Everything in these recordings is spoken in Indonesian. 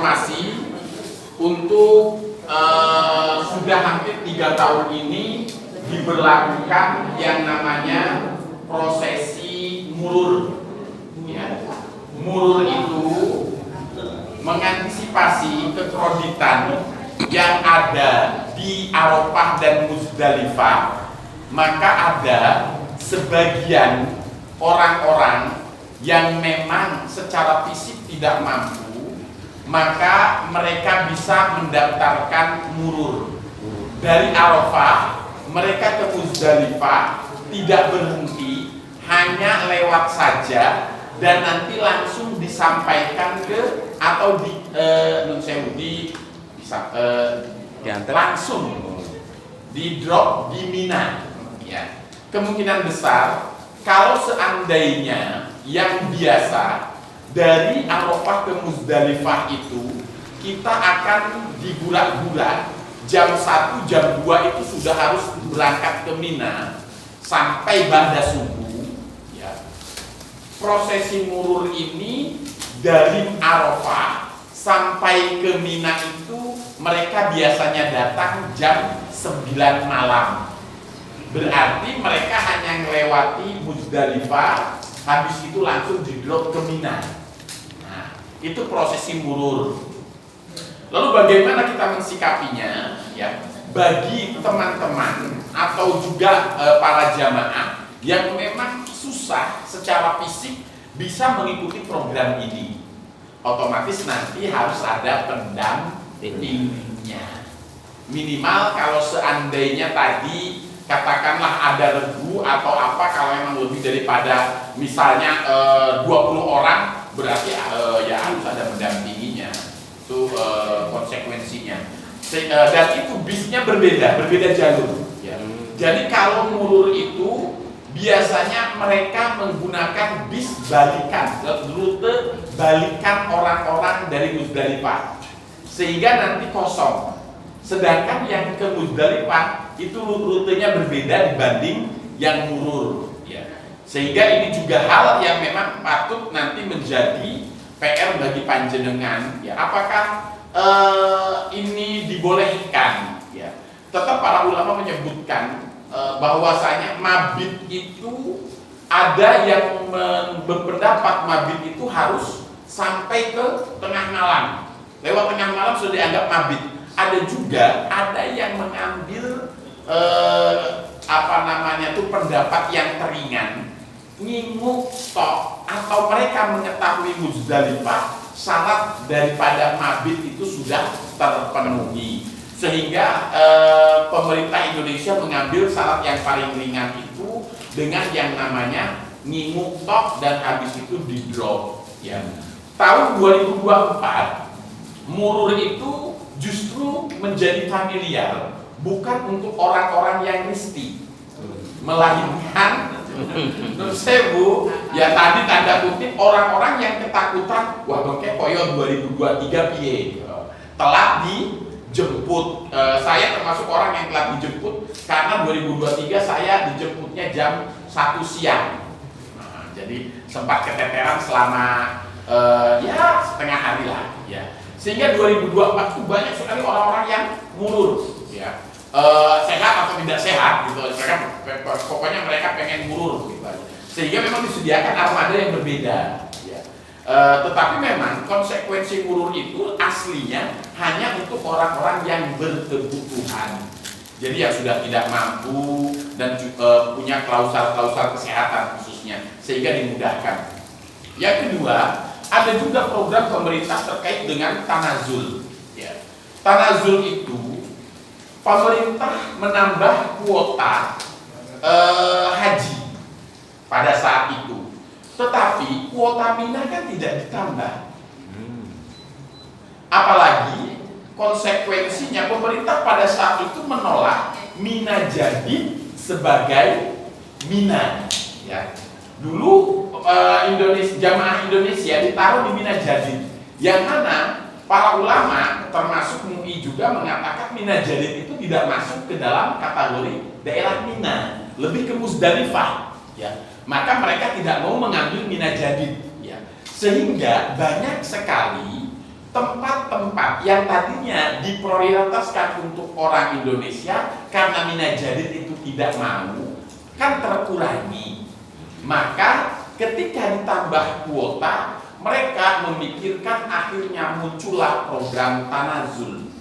informasi untuk sudah hampir 3 tahun ini diberlakukan yang namanya prosesi murur. Ya. Murur itu mengantisipasi kekreditan yang ada di Arafah dan Muzdalifah, maka ada sebagian orang-orang yang memang secara fisik tidak mampu, maka mereka bisa mendaftarkan murur. Dari Arafah mereka ke Muzdalifah tidak berhenti, hanya lewat saja dan nanti langsung disampaikan ke atau langsung di drop di Mina. Ya. Kemungkinan besar kalau seandainya yang biasa dari Arafah ke Muzdalifah itu kita akan dibulat-bulat jam 1, jam 2 itu sudah harus berangkat ke Mina sampai ba'da subuh. Ya. Prosesi murur ini dari Arafah sampai ke Mina itu mereka biasanya datang jam 9 malam. Berarti mereka hanya melewati Muzdalifah, habis itu langsung di-drop ke Mina. Nah, itu prosesi murur. Lalu bagaimana kita mensikapinya? Ya, bagi teman-teman atau juga para jamaah yang memang susah secara fisik bisa mengikuti program ini, otomatis nanti harus ada pendampingnya. Minimal kalau seandainya tadi katakanlah ada regu atau apa, kalau memang lebih daripada misalnya 20 orang, berarti ya harus ada pendampinginya. Itu konsekuensinya. Dan itu bisnya berbeda jalur. Ya. Jadi kalau murur itu biasanya mereka menggunakan bis balikan, rute balikan orang-orang dari Muzdalifah, sehingga nanti kosong. Sedangkan yang ke Muzdalifah itu rutenya berbeda dibanding yang murur. Ya. Sehingga ini juga hal yang memang patut nanti menjadi PR bagi panjenengan. Ya. Apakah ini dibolehkan? Ya. Tetap para ulama menyebutkan bahwasanya mabit itu ada yang berpendapat mabit itu harus sampai ke tengah malam. Lewat tengah malam sudah dianggap mabit. Ada juga yang mengambil pendapat yang teringan, nginguk tok, atau mereka mengetahui Muzdalifah syarat daripada mabit itu sudah terpenuhi, sehingga pemerintah Indonesia mengambil syarat yang paling ringan itu dengan yang namanya nginguk tok dan habis itu di drop. Ya. Tahun 2024 murur itu justru menjadi familiar, bukan untuk orang-orang yang risti, melainkan menurut saya Bu, ya tadi tanda kutip orang-orang yang ketakutan, wah bangke koyo 2023 piye, telat dijemput. Saya termasuk orang yang telat dijemput karena 2023 saya dijemputnya jam 1 siang. Nah, jadi sempat keteteran selama ya setengah hari lah ya. Sehingga 2024 itu banyak sekali orang-orang yang murur ya. Sehat atau tidak sehat gitu, pokoknya mereka pengen murur gitu. Sehingga memang disediakan armada yang berbeda ya. Tetapi memang konsekuensi murur itu aslinya hanya untuk orang-orang yang berkebutuhan, jadi yang sudah tidak mampu dan punya klausul-klausul kesehatan khususnya, sehingga dimudahkan. Yang kedua, ada juga program pemerintah terkait dengan tanazul ya. Tanazul itu pemerintah menambah kuota haji pada saat itu, tetapi kuota Mina kan tidak ditambah. Apalagi konsekuensinya pemerintah pada saat itu menolak Mina jadi sebagai Mina. Ya. Dulu jamaah Indonesia ditaruh di Mina jadi, yang mana para ulama termasuk MUI juga mengatakan Mina Jadid itu tidak masuk ke dalam kategori daerah Mina, lebih ke Muzdalifah ya. Maka mereka tidak mau mengambil Mina Jadid ya. Sehingga banyak sekali tempat-tempat yang tadinya diprioritaskan untuk orang Indonesia karena Mina Jadid itu tidak mau, kan terkurangi. Maka ketika ditambah kuota, mereka memikirkan akhirnya muncullah program Tanazul.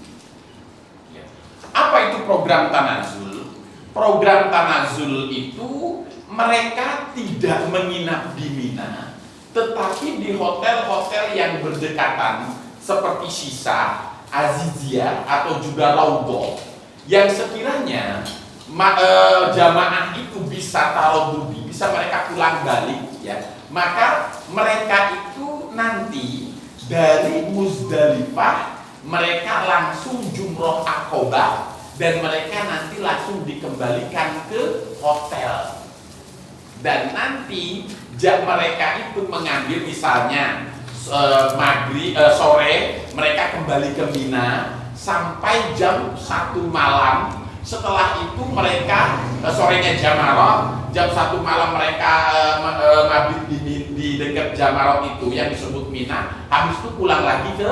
Apa itu program Tanazul? Program Tanazul itu mereka tidak menginap di Mina, tetapi di hotel-hotel yang berdekatan seperti Sisa, Azizia atau juga Raudhah, yang sekiranya jamaah itu bisa tarodudi, bisa mereka pulang balik, ya, maka mereka itu nanti dari Muzdalifah mereka langsung jumroh Aqobah dan mereka nanti langsung dikembalikan ke hotel. Dan nanti mereka itu mengambil misalnya sore mereka kembali ke Mina sampai jam 1 malam. Setelah itu mereka sorenya Jamarot, jam 1 malam mereka mabit di dekat Jamarot itu yang disebut Mina. Habis itu pulang lagi ke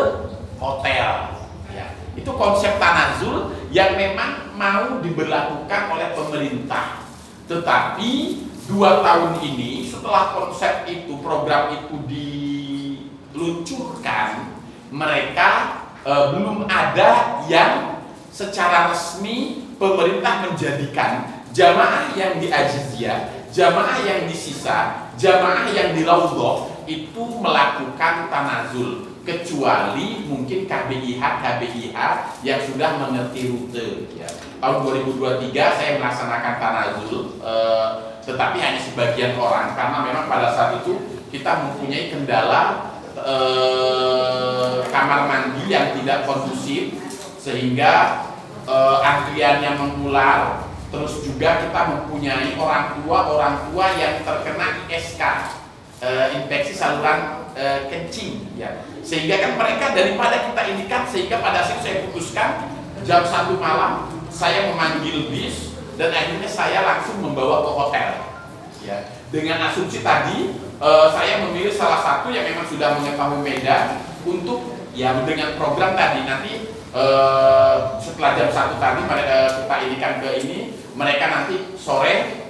hotel. Ya. Itu konsep Tanazul yang memang mau diberlakukan oleh pemerintah. Tetapi 2 tahun ini setelah konsep itu, program itu diluncurkan, mereka belum ada yang secara resmi pemerintah menjadikan jamaah yang di Azizia, jamaah yang di Sisa, jamaah yang di Raudhah itu melakukan Tanazul, kecuali mungkin KBIH yang sudah mengerti rute. Ya. Tahun 2023 saya melaksanakan Tanazul, tetapi hanya sebagian orang karena memang pada saat itu kita mempunyai kendala kamar mandi yang tidak kondusif sehingga antriannya mengular. Terus juga kita mempunyai orang tua yang terkena ISK, infeksi saluran kencing, ya. Sehingga kan mereka daripada kita indikan, sehingga pada saat saya putuskan jam 1 malam saya memanggil bis dan akhirnya saya langsung membawa ke hotel, ya. Dengan asumsi tadi saya memilih salah satu yang memang sudah mengetahui Medan untuk, ya, dengan program tadi nanti setelah jam 1 tadi kita indikan ke ini, mereka nanti sore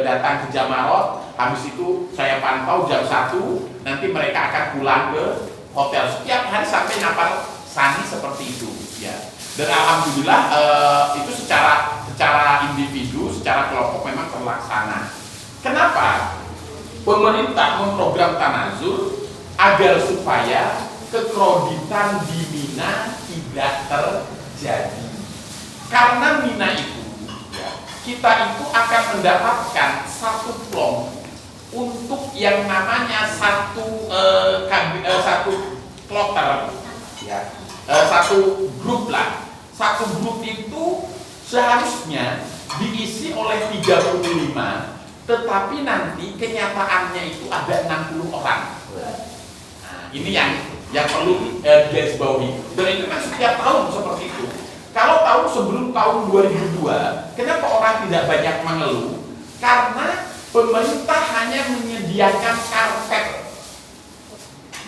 datang ke Jamarot, habis itu saya pantau jam 1 nanti mereka akan pulang ke hotel setiap hari sampai Napal Sani seperti itu, ya. Dan alhamdulillah itu secara individu, secara kelompok memang terlaksana. Kenapa pemerintah memprogram Tanazul? Agar supaya kekreditan di Mina tidak terjadi. Karena Mina itu, ya, kita itu akan mendapatkan satu plong untuk yang namanya satu kloter, ya, satu grup lah. Satu grup itu seharusnya diisi oleh 35, tetapi nanti kenyataannya itu ada 60 orang. Nah, ini yang perlu digarisbawahi. Dan itu kan setiap tahun seperti itu. Kalau tahun sebelum tahun 2002, kenapa orang tidak banyak mengeluh? Karena pemerintah hanya menyediakan karpet.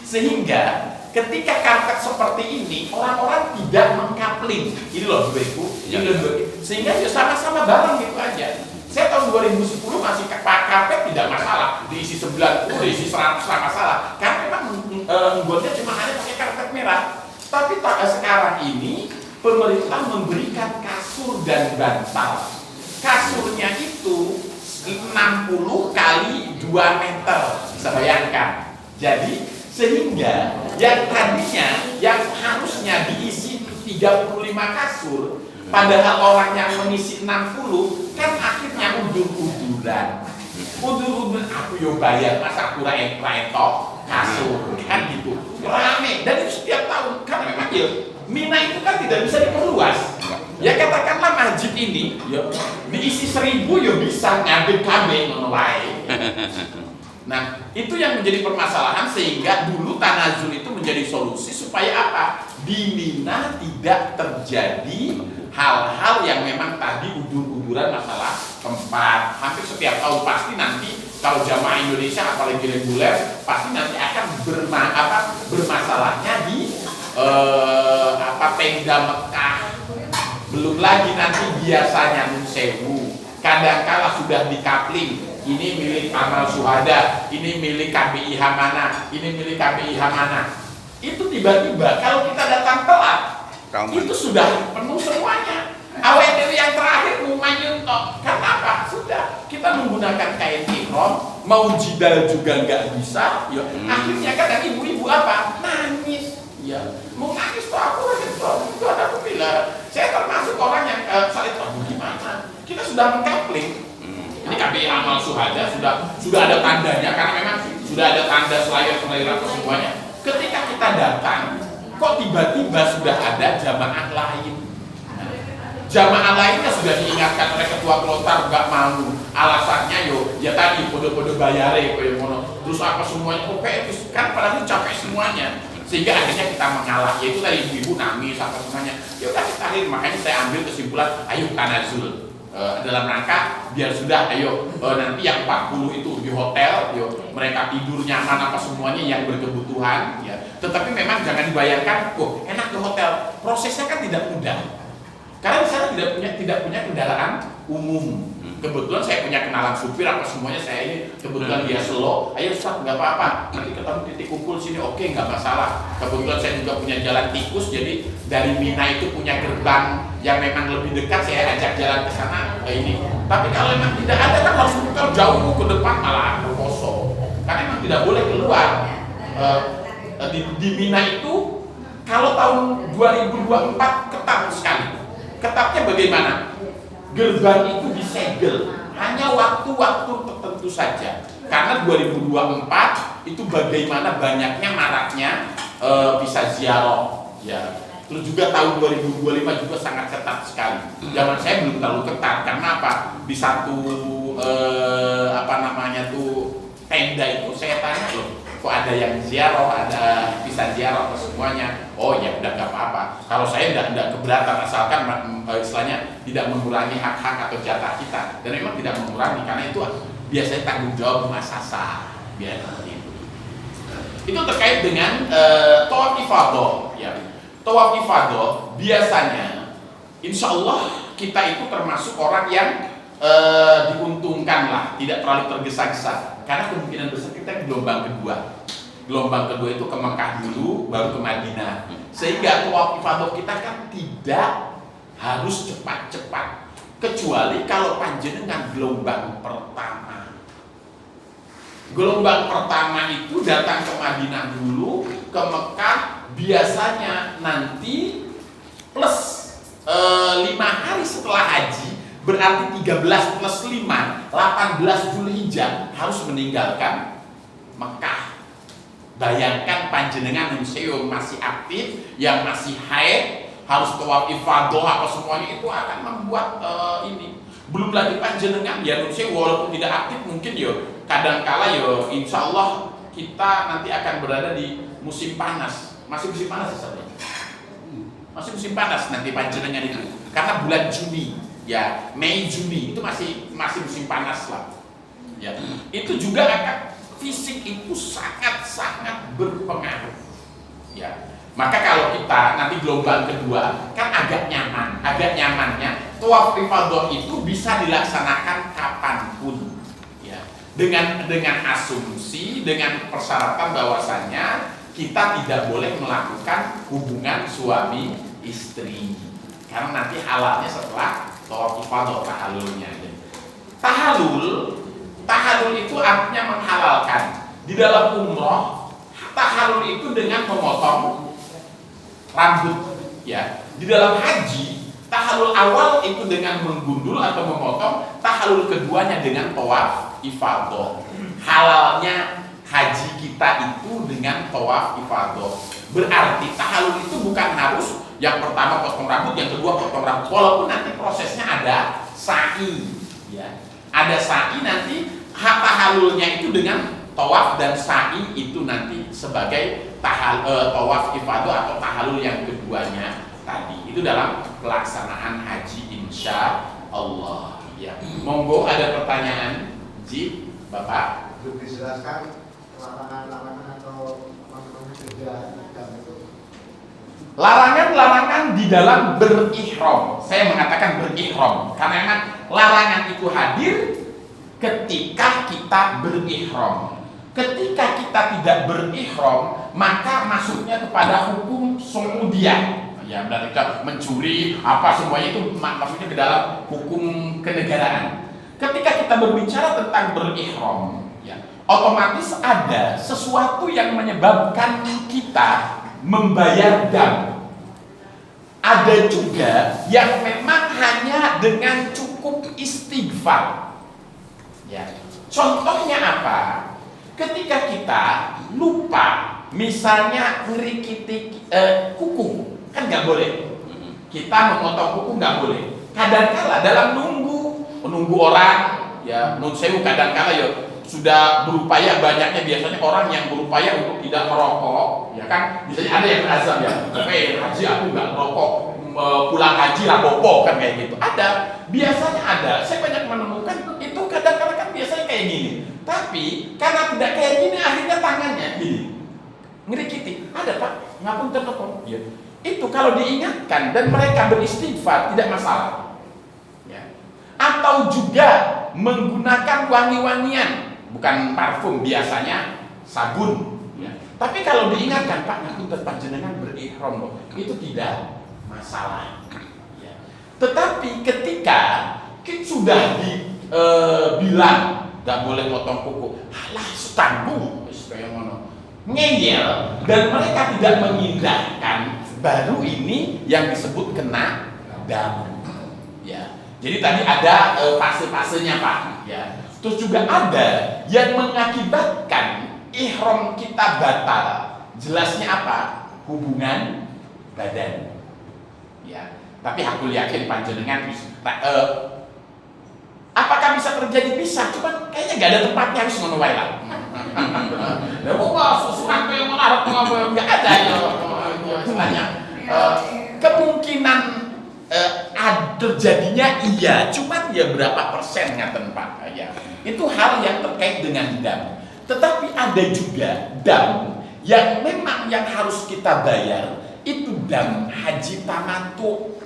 Sehingga ketika karpet seperti ini, orang-orang tidak mengkapling. Ini loh Ibu, sehingga ya sama-sama bareng gitu aja. Saya tahun 2010 masih karpet tidak masalah, diisi 90, diisi 100 tidak masalah. Karena memang membuatnya cuma hanya pakai karpet merah. Tapi sekarang ini pemerintah memberikan kasur dan bantal. Kasurnya itu 60 kali 2 meter, bisa bayangkan. Jadi sehingga yang tadinya yang harusnya diisi 35 kasur, padahal orang yang mengisi 60 kan akhirnya udur-uduran. Udur-uduran aku yo bayar masa aku raetok kasur kan gitu. Rame dan itu setiap tahun kan memang ya Mina itu kan tidak bisa diperluas. Ya katakanlah masjid ini ya diisi 1000 ya bisa ngambil kambing ngono wae. Nah, itu yang menjadi permasalahan sehingga dulu Tanazul itu menjadi solusi supaya apa? Di Mina tidak terjadi hal-hal yang memang tadi udur-uduran masalah tempat. Hampir setiap tahun pasti nanti kalau jamaah Indonesia apalagi reguler pasti nanti akan bermasalahnya di tenda Mekah, belum lagi nanti biasanya Nun Sewu kadangkala sudah dikapling, ini milik Amal Syuhada, ini milik KBIH mana, ini milik KBIH mana. Itu tiba-tiba kalau kita datang telat, itu sudah penuh semuanya. Awet dewi yang terakhir Mumayun toh. Karena apa? Sudah kita menggunakan kain ihram, mau jidal juga nggak bisa. Ya. Akhirnya kan ibu-ibu apa? Nangis. Ya, mau nangis tuh aku itu ada aku bilang. Saya termasuk orang yang saya tahu gimana. Kita sudah mengkapling. Ini KBI Amal Syuhada sudah ada tandanya karena memang sudah ada tanda selayar atau semuanya. Ketika kita datang, kok tiba-tiba sudah ada jamaah lain. Jamaah lainnya sudah diingatkan oleh ketua kelontar nggak mau, alasannya ya tadi kode-kode bayare terus apa semuanya itu kan padahal capek semuanya, sehingga akhirnya kita mengalah. Yaitu tadi ibu-ibu nangis apa semuanya, ya udah kita akhir. Makanya saya ambil kesimpulan, ayo tanazul dalam rangka biar sudah, ayo nanti yang 40 itu di hotel, mereka tidur nyaman apa semuanya yang berkebutuhan ya. Tetapi memang jangan dibayangkan, enak ke hotel, prosesnya kan tidak mudah. Karena di sana tidak punya kendaraan umum. Kebetulan saya punya kenalan supir apa semuanya, saya ini kebetulan dia slow. Ayo Ustaz, nggak apa-apa, nanti ketemu titik kumpul sini, oke, nggak masalah. Kebetulan saya juga punya jalan tikus, jadi dari Mina itu punya gerbang yang memang lebih dekat, saya ajak jalan ke sana ke ini. Tapi kalau memang tidak ada kan harus putar jauh ke depan, malah kosong. Karena memang tidak boleh keluar. Di Mina itu kalau tahun 2024 ketat sekali. Ketatnya bagaimana? Gerbang itu disegel hanya waktu-waktu tertentu saja. Karena 2024 itu bagaimana banyaknya maraknya bisa ziarah ya. Terus juga tahun 2025 juga sangat ketat sekali. Zaman saya belum terlalu ketat karena apa? Di satu tenda itu saya tanya loh, kok ada yang ziarah, ada bisa ziarah atau semuanya. Oh ya udah nggak apa-apa. Kalau saya tidak keberatan asalkan istilahnya tidak mengurangi hak-hak atau jatah kita. Dan memang tidak mengurangi karena itu biasanya tanggung jawab muasasah. Biar seperti itu. Itu terkait dengan tawaf ifadah. Ya. Tawaf ifadah biasanya, insya Allah kita itu termasuk orang yang diuntungkan lah, tidak terlalu tergesa-gesa. Karena kemungkinan besar kita gelombang kedua. Gelombang kedua itu ke Mekah dulu, baru ke Madinah. Sehingga tawaf ifadah kita kan tidak harus cepat-cepat. Kecuali kalau panjenengan gelombang pertama. Gelombang pertama itu datang ke Madinah dulu, ke Mekah biasanya nanti plus 5 hari setelah haji, berarti 13 plus 5, 18 Zulhijjah harus meninggalkan Mekah. Bayangkan panjenengan yang masih aktif, yang masih haid, harus tawaf ifadah apa semuanya, itu akan membuat ini. Belum lagi panjenengan ya walaupun tidak aktif mungkin kadangkala insya Allah kita nanti akan berada di musim panas. Masih musim panas ya? Masih musim panas nanti panjenengan itu. Karena bulan Juni ya, Mei Juni itu masih musim panas lah. Ya, itu juga akan fisik itu sangat berpengaruh. Ya. Maka kalau kita nanti gelombang kedua kan agak nyamannya tawaf ifadah itu bisa dilaksanakan kapanpun. Ya. Dengan asumsi, dengan persyaratan bahwasanya kita tidak boleh melakukan hubungan suami istri. Karena nanti halalnya setelah tawaf ifadah, tahallulnya. Tahallul itu artinya menghalalkan. Di dalam umroh, tahallul itu dengan memotong rambut, ya. Di dalam haji, tahallul awal itu dengan menggundul atau memotong, tahallul keduanya dengan tawaf ifadah. Halalnya haji kita itu dengan tawaf ifadah. Berarti tahallul itu bukan harus yang pertama potong rambut, yang kedua potong rambut. Walaupun nanti prosesnya ada sa'i, ya. Ada sa'i nanti tahallulnya itu dengan tawaf dan sa'i itu nanti sebagai tawaf ifadah atau tahallul yang keduanya tadi. Itu dalam pelaksanaan haji insya Allah. Ya. Monggo ada pertanyaan, Ji, Bapak? Untuk dijelaskan lapangan atau kerja jam itu. Larangan-larangan di dalam berihram. Saya mengatakan berihram karena memang larangan itu hadir ketika kita berihram. Ketika kita tidak berihram, maka masuknya kepada hukum sumudiyah. Ya, berarti kita mencuri apa semuanya itu maksudnya ke dalam hukum kenegaraan. Ketika kita berbicara tentang berihram, ya, otomatis ada sesuatu yang menyebabkan kita membayar dam. Ada juga yang memang hanya dengan cukup istighfar. Ya. Contohnya apa? Ketika kita lupa, misalnya ngerikiti kuku, kan nggak boleh. Kita memotong kuku nggak boleh. Kadangkala dalam menunggu orang, ya, nun sewu kadangkala ya sudah berupaya, banyaknya biasanya orang yang berupaya untuk tidak merokok, ya kan, misalnya ada yang berazam ya, haji aku nggak merokok, pulang haji rapopo kan kayak gitu, ada, biasanya ada, saya banyak menemukan itu kadang-kadang kan biasanya kayak gini, tapi karena tidak kayak gini akhirnya tangannya gini, ngerikiti, ada pak, ngapun tertepok, ya. Itu kalau diingatkan dan mereka beristighfar tidak masalah, ya. Atau juga menggunakan wangi-wangian. Bukan parfum, biasanya sabun, ya. Tapi kalau diingatkan, Pak, ngapunten panjenengan berihram loh, itu tidak masalah, ya. Tetapi ketika kita sudah dibilang nggak boleh potong kuku, alah setanggung, kayak ngono, ngeyel, dan mereka tidak mengindahkan, baru ini yang disebut kena dam, ya. Jadi tadi ada fase-fasenya Pak, ya. Terus juga ada yang mengakibatkan ihram kita batal. Jelasnya apa? Hubungan badan. Ya. Tapi aku yakin panjenengan apakah bisa terjadi pisah? Cuman kayaknya nggak ada tempatnya, harus ngono wae lah. Ya kok susukan yang menarik nggak ada ya. Istilahnya kemungkinan terjadinya iya, cuman ya berapa persen ngaten Pak, ya. Itu hal yang terkait dengan dam. Tetapi ada juga dam yang memang yang harus kita bayar, itu dam haji tamattu.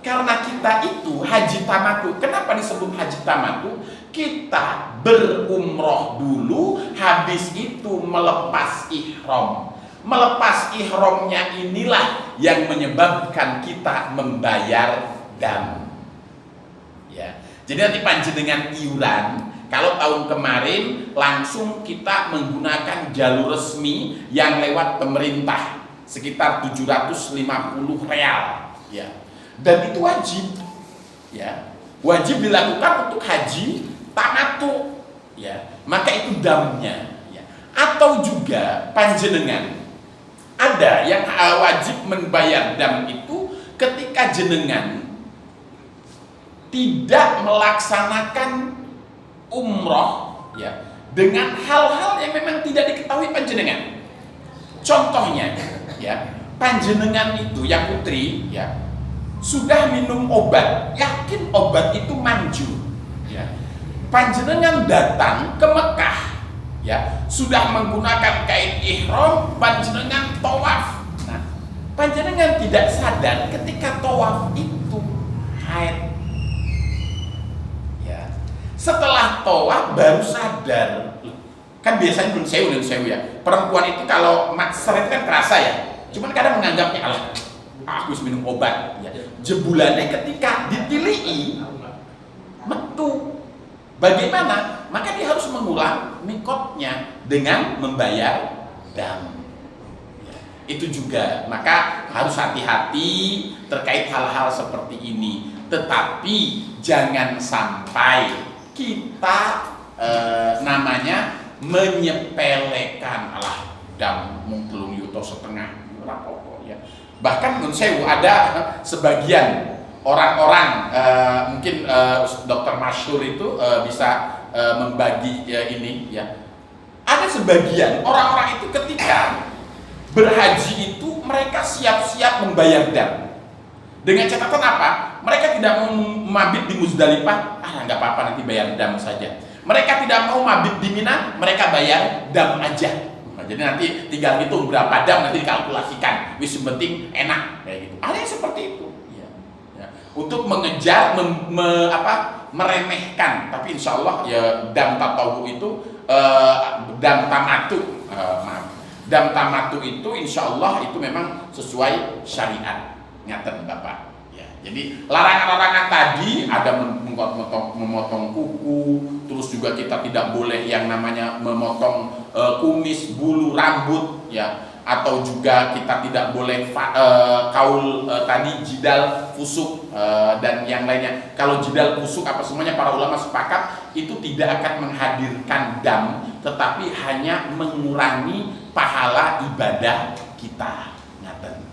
Karena kita itu haji tamattu. Kenapa disebut haji tamattu? Kita berumroh dulu, habis itu melepas ihram. Melepas ihramnya inilah yang menyebabkan kita membayar dam. Ya. Jadi nanti panjenengan iuran, kalau tahun kemarin langsung kita menggunakan jalur resmi yang lewat pemerintah sekitar 750 real, ya. Dan itu wajib, ya. Wajib dilakukan untuk haji tamattu, ya. Maka itu damnya, ya. Atau juga panjenengan ada yang wajib membayar dam itu ketika jenengan tidak melaksanakan umroh, ya, dengan hal-hal yang memang tidak diketahui panjenengan. Contohnya, ya, panjenengan itu yang putri, ya, sudah minum obat, yakin obat itu manjur, ya. Panjenengan datang ke Mekah, ya, sudah menggunakan kain ihram, panjenengan tawaf. Nah, panjenengan tidak sadar ketika tawaf itu haid. Setelah tawaf baru sadar. Kan biasanya nun sewu ya. Perempuan itu kalau makser itu kan kerasa ya. Cuman kadang menganggapnya alah, aku harus minum obat. Ya. Jebulannya ketika ditili'i metu. Bagaimana? Maka dia harus mengulang mikotnya dengan membayar dam. Ya. Itu juga. Maka harus hati-hati terkait hal-hal seperti ini. Tetapi jangan sampai kita namanya menyepelekan, alah dam mung 3 yuta setengah rapopo, ya. Bahkan nun sewu ada sebagian orang-orang mungkin dokter masyhur itu bisa membagi ini, ya. Ada sebagian orang-orang itu ketika berhaji itu mereka siap-siap membayar dam. Dengan catatan apa? Mereka tidak mau mabit di Muzdalifah, nggak apa-apa nanti bayar dam saja. Mereka tidak mau mabit di Mina, mereka bayar dam aja. Jadi nanti tinggal hitung berapa dam, nanti dikalkulasikan. Wis penting enak kayak gitu. Ada yang seperti itu. Ya. Ya. Untuk mengejar, meremehkan. Tapi insya Allah ya dam tatawu itu dam tamatu, maaf. Dam tamatu itu insya Allah itu memang sesuai syariat. Ngaten Bapak. Jadi larangan-larangan tadi ada memotong kuku, terus juga kita tidak boleh yang namanya memotong kumis, bulu, rambut, ya, atau juga kita tidak boleh kaul tadi jidal, fusuk dan yang lainnya. Kalau jidal, fusuk apa semuanya para ulama sepakat itu tidak akan menghadirkan dam, tetapi hanya mengurangi pahala ibadah kita. Ngaten.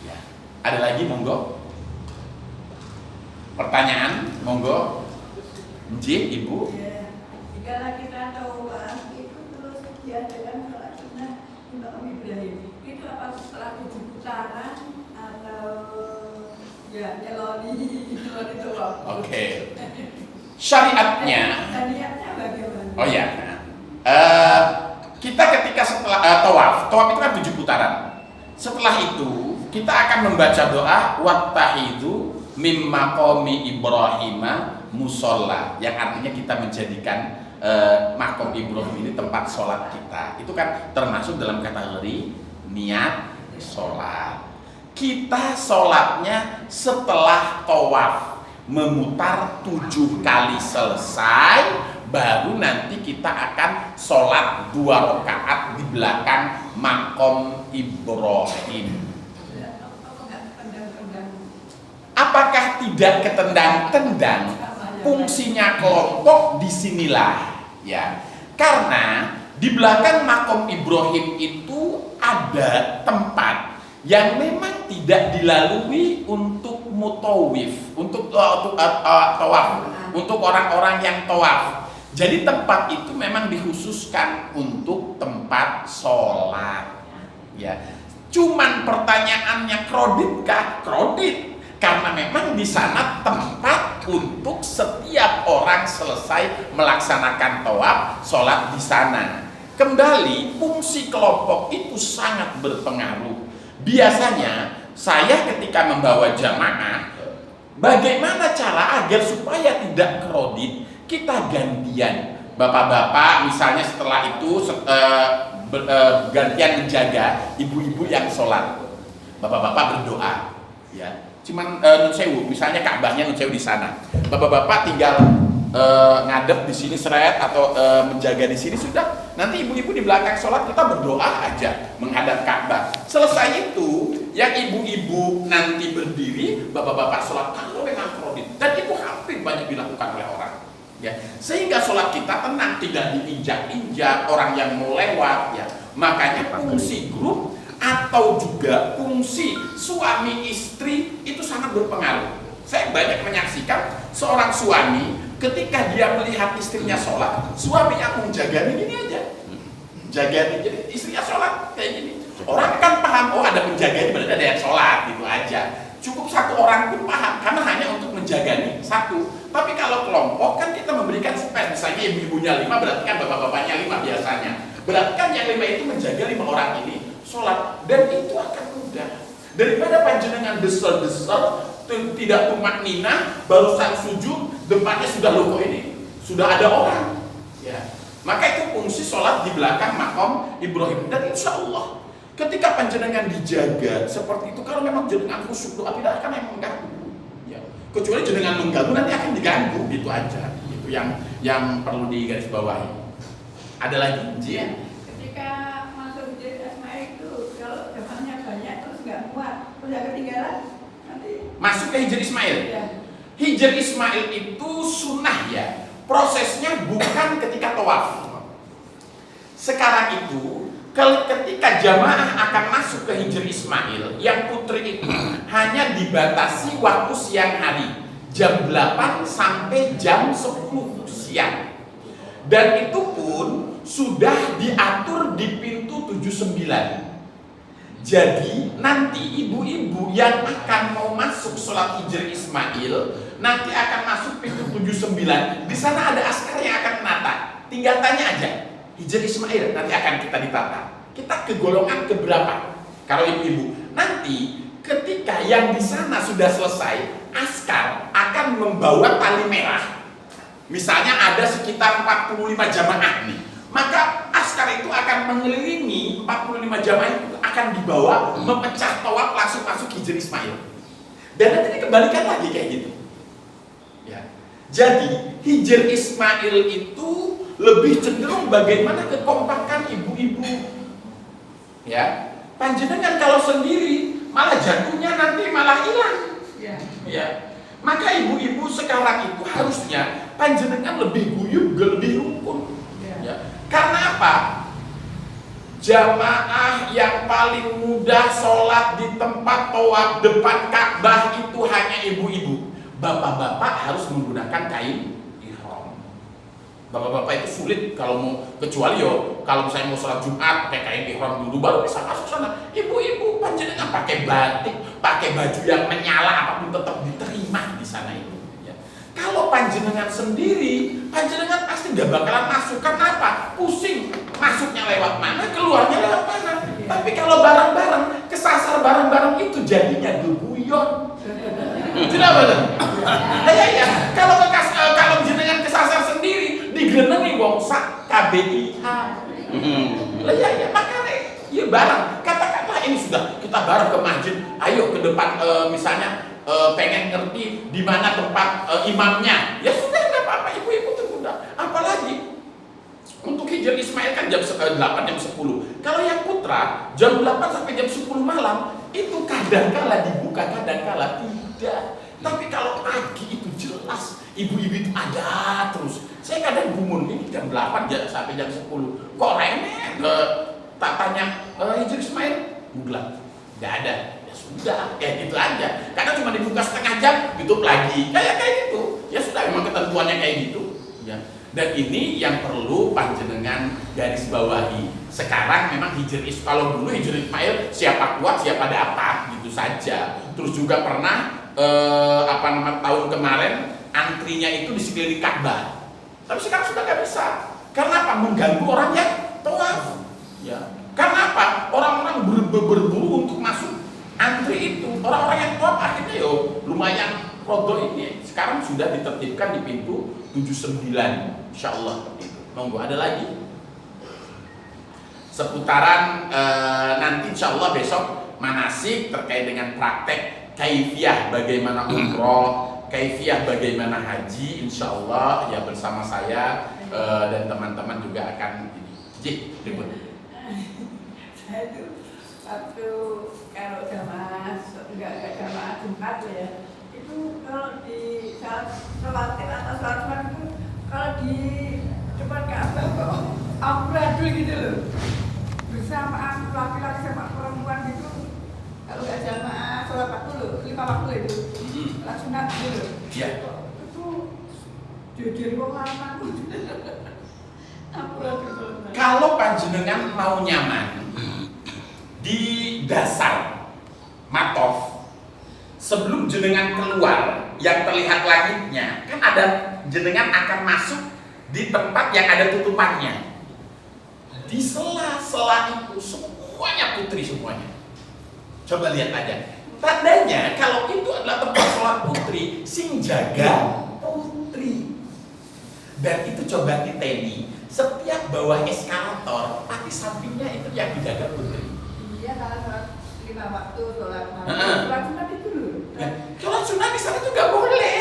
Ya. Ada lagi monggo? Pertanyaan, monggo. Nggih, Ibu. Ya, jika kita tahu itu terus diadakan sholat sunnah Imam Ibrahim, itu apa setelah 7 putaran atau ya nyeloni doang? Oke. Syariatnya. Syariatnya bagaimana? Oh ya. Kita ketika setelah tawaf itu kan 7 putaran. Setelah itu kita akan membaca doa wattahidu mim maqami Ibrahim musolla, yang artinya kita menjadikan makom Ibrahim ini tempat sholat kita. Itu kan termasuk dalam kategori niat sholat. Kita sholatnya setelah tawaf memutar 7 kali selesai, baru nanti kita akan sholat 2 rakaat di belakang makom Ibrahim. Apakah tidak ketendang-tendang? Fungsinya kelompok disinilah, ya. Karena di belakang makom Ibrahim itu ada tempat yang memang tidak dilalui untuk mutawif, untuk tawaf, untuk orang-orang yang tawaf. Jadi tempat itu memang dikhususkan untuk tempat sholat, ya. Cuman pertanyaannya kreditkah? Kredit. Karena memang di sana tempat untuk setiap orang selesai melaksanakan tawaf, sholat di sana. Kembali, fungsi kelompok itu sangat berpengaruh. Biasanya saya ketika membawa jamaah, bagaimana cara agar supaya tidak kredit, kita gantian. Bapak-bapak misalnya setelah itu gantian menjaga ibu-ibu yang sholat. Bapak-bapak berdoa, ya. Cuman nun sewu, misalnya Ka'bahnya nun sewu di sana. Bapak-bapak tinggal ngadep di sini seret atau menjaga di sini sudah. Nanti ibu-ibu di belakang sholat kita berdoa aja menghadap Ka'bah. Selesai itu, yang ibu-ibu nanti berdiri, bapak-bapak sholat kalau memang kredit. Dan itu hampir banyak dilakukan oleh orang. Ya, sehingga sholat kita tenang, tidak diinjak-injak orang yang mau lewat. Ya, makanya fungsi grup atau juga fungsi suami istri itu sangat berpengaruh. Saya banyak menyaksikan seorang suami ketika dia melihat istrinya sholat, suaminya menjaga ini gini aja, jaga jadi istrinya sholat kayak gini. Orang kan paham, oh ada penjaga, berarti ada yang sholat, gitu aja. Cukup satu orang pun paham, karena hanya untuk menjaga nih satu. Tapi kalau kelompok kan kita memberikan space, misalnya ibu-ibunya 5, berarti kan bapak-bapaknya 5 biasanya. Berarti kan yang 5 itu menjaga 5 orang ini sholat, dan itu akan mudah daripada panjenengan desel-desel tidak tumak nina barusan sujud depannya sudah loko ini sudah ada orang, ya. Maka itu fungsi sholat di belakang makom Ibrahim. Dan insya Allah ketika panjenengan dijaga seperti itu, kalau memang jenengan khusyuk doa tidak akan yang mengganggu, ya. Kecuali jenengan mengganggu nanti akan diganggu, gitu aja. Itu yang perlu digarisbawahi. Ada lagi, Jian? Masuk ke Hijr Ismail. Ya. Hijr Ismail itu sunnah, ya. Prosesnya bukan ketika tawaf. Sekarang itu ketika jamaah akan masuk ke Hijr Ismail, yang putri itu hanya dibatasi waktu siang hari, jam 8 sampai jam 10 siang. Dan itu pun sudah diatur di pintu 79. Jadi nanti ibu-ibu yang akan mau masuk sholat Hijr Ismail nanti akan masuk pintu 79. Di sana ada askar yang akan menata. Tinggal tanya aja, Hijr Ismail nanti akan kita ditata. kita ke golongan keberapa? Kalau ibu-ibu, nanti ketika yang di sana sudah selesai, askar akan membawa tali merah. Misalnya ada sekitar 45 jamaah nih, maka askar itu akan mengelilingi 45 jamaah itu, akan dibawa memecah tawaf langsung masuk Hijr Ismail. Dan nanti dikembalikan lagi kayak gitu. Ya. Jadi Hijr Ismail itu lebih cenderung bagaimana kekompakan ibu-ibu. Ya. Panjenengan kalau sendiri malah jatuhnya nanti malah hilang. Ya. Maka ibu-ibu sekarang itu harusnya panjenengan lebih guyup, lebih rukun. Ya. Karena apa? Jamaah yang paling mudah sholat di tempat tawaf depan Ka'bah itu hanya ibu-ibu. Bapak-bapak harus menggunakan kain ihram. Bapak-bapak itu sulit kalau mau, kecuali kalau misalnya mau sholat Jumat pakai kain ihram dulu baru bisa masuk sana. Ibu-ibu panjenengan pakai batik, pakai baju yang menyala apapun tetap diterima di sana itu. Ya. Kalau panjenengan sendiri, panjenengan pasti gak bakalan masuk. Kenapa? Pusing. Masuknya lewat mana, keluarnya lewat mana. Tapi kalau bareng-bareng, kesasar bareng-bareng itu jadinya geguyon. Tidak betul? Ya. Kalau jenengan kesasar sendiri, digenengi wong sak KBIH. Ya, makanya ya bareng. Katakanlah ini sudah kita bareng ke masjid, ayo ke depan misalnya pengen ngerti di mana tempat imamnya. Ya sudah, nggak apa-apa, ibu-ibu tergoda. Apalagi untuk Hijr Ismail kan jam 8 jam 10. Kalau yang putra jam 8 sampai jam 10 malam itu kadang-kala dibuka, kadang-kala tidak. Tapi kalau pagi itu jelas ibu-ibu itu ada terus. Saya kadang gumun, ini jam 8 sampai jam 10. Kok remeh? Tak tanya Hijr Ismail, bulan. Nggak ada. Ya sudah, kayak gitu aja. Karena cuma dibuka setengah jam, tutup lagi. Kayak gitu. Ya sudah, memang ketentuannya kayak gitu. Ya. Dan ini yang perlu panjenengan garis bawahi. Sekarang memang Hijr Ismail, kalau dulu Hijr Ismail siapa kuat siapa dapat gitu saja. Terus juga pernah tahun kemarin antrinya itu di sekeliling Ka'bah. Tapi sekarang sudah nggak bisa. Karena apa? Mengganggu orang yang tawaf. Ya. Karena apa? Orang-orang berburu untuk masuk antri itu. Orang-orang yang tawaf akhirnya lumayan rodo ini. Sekarang sudah ditertibkan di pintu 79, insyaallah itu. Monggo ada lagi seputaran nanti insyaallah besok manasik terkait dengan praktek kaifiyah bagaimana umroh, kaifiyah bagaimana haji, insyaallah ya bersama saya dan teman-teman juga akan ini. Ribut. Saya itu waktu kalau jamaah enggak jamaah Jumat ya. Itu kalau di sholat atau sholat itu kalau di depan Ka'bah kok amburadul gitu loh, bersamaan laki-laki sama perempuan gitu. Kalau nggak jamaah sholat waktu loh, 5 waktu itu langsung sunat gitu loh. Iya. Itu jodoh wong lanang. Amburadul. Kalau panjenengan mau nyaman di dasar matof, sebelum jenengan keluar yang terlihat langitnya, kan ada jenengan akan masuk di tempat yang ada tutupannya. Di sela-sela itu semuanya putri semuanya. Coba lihat aja. Tandanya kalau itu adalah tempat sholat putri, sing jaga putri. Dan itu coba diteni, setiap bawah eskalator, pasti sampingnya itu yang dijaga putri. Iya, kalau sholat 5 waktu sholat malam, sholat sunat itu loh. Ya, sholat sunat di sana juga boleh.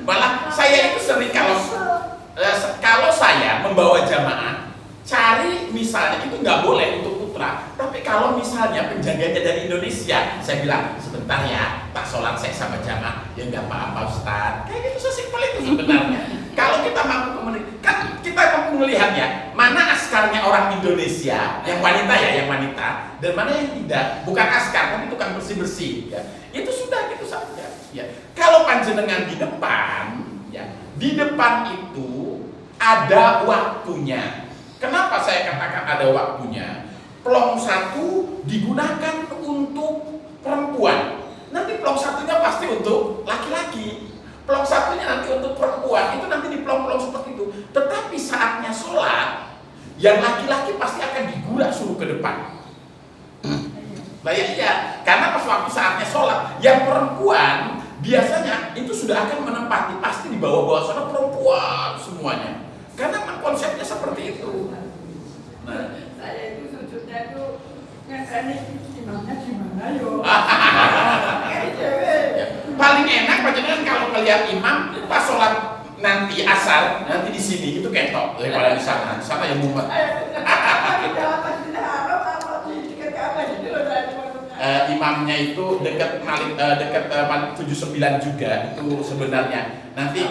Malah saya itu sering kalau saya membawa jamaah, cari misalnya itu nggak boleh untuk putra. Tapi kalau misalnya penjaganya dari Indonesia, saya bilang sebentar ya, tak sholat saya sama jamaah, ya nggak apa-apa Ustaz. Kayak gitu sesimpel itu sebenarnya. Kalau kita mampu kan kita mampu melihat ya, mana askarnya orang Indonesia, yang wanita ya, yang wanita, dan mana yang tidak. Bukan askar, tapi tukang bersih-bersih. Ya. Itu sudah gitu saja. Ya. Kalau panjenengan di depan, ya, di depan itu ada waktunya. Kenapa saya katakan ada waktunya? Plong 1 digunakan untuk perempuan. Nanti plong 1-nya pasti untuk laki-laki. Plong 1-nya nanti untuk perempuan. Itu nanti di plong-plong seperti itu. Tetapi saatnya sholat, yang laki-laki pasti akan digunakan pura-pura suruh ke depan. Nah iya, karena pas waktu saatnya sholat, yang perempuan biasanya itu sudah akan menempati, pasti di bawah-bawah sana perempuan semuanya. Karena memang konsepnya seperti itu. Nah, saya itu sujudnya itu ngasih imamnya gimana yo? ya. Paling enak panjenengan kalau melihat imam pas sholat nanti asar, nanti di sini itu ketok daripada di sana. Di sana yang mumet. Imamnya itu dekat Malik 79 juga itu sebenarnya. Nanti